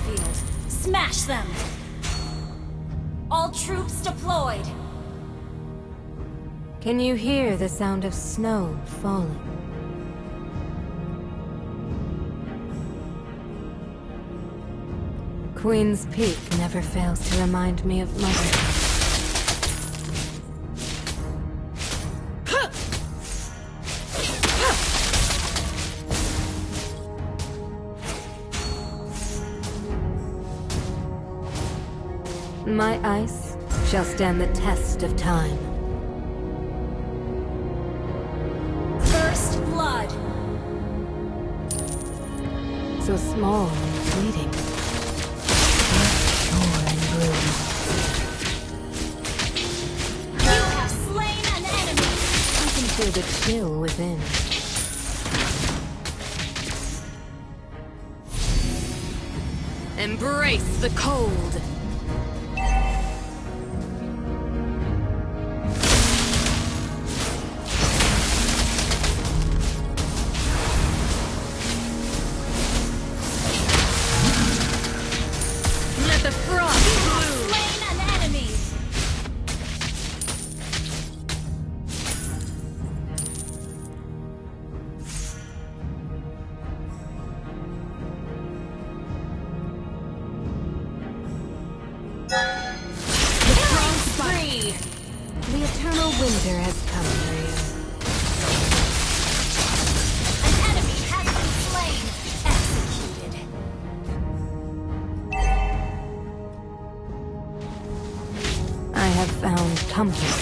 battlefield. Smash them! All troops deployed. Can you hear the sound of snow falling? Queen's Peak never fails to remind me of Mother. My ice shall stand the test of time. First blood. So small and fleeting. Pure and bruised. You have slain an enemy. I can feel the chill within. Embrace the cold. The frost bloom. Slain an enemy. The frost spree. The eternal winter has come for you. An enemy has been slain. Executed. I have found comfort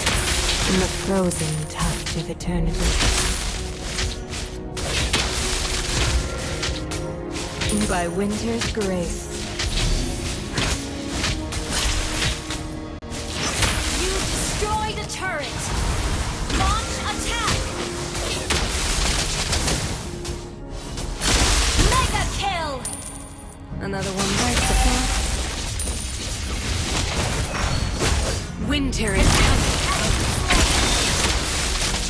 in the frozen touch of eternity. By winter's grace. You destroyed a turret. Launch attack. Mega kill. Another one bites the dust. Winter is coming.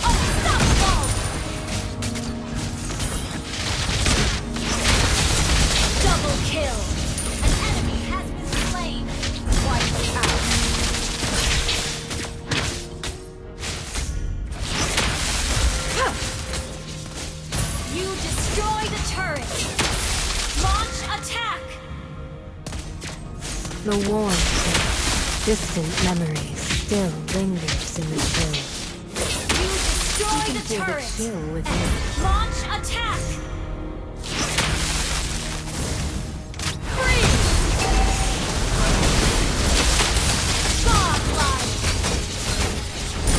Unstoppable. Double kill. An enemy has been slain. Wiped out. You destroyed a turret. Launch attack. The warmth of distant memories still lingers in the chill. You destroyed a Feel the turret. chill within. Launch attack. Godlike.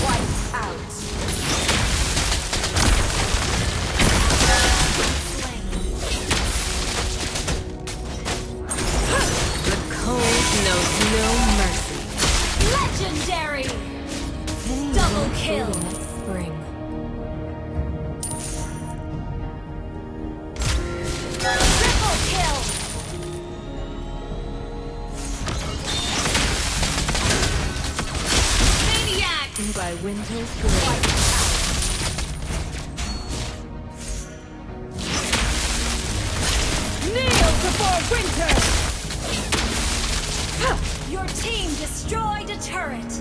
Wiped out. Slain. The cold knows no mercy. Legendary. Double kill. Next spring. Triple kill. Maniac. By winter's grace. Wiped out. Kneel before winter. Your team destroyed a turret.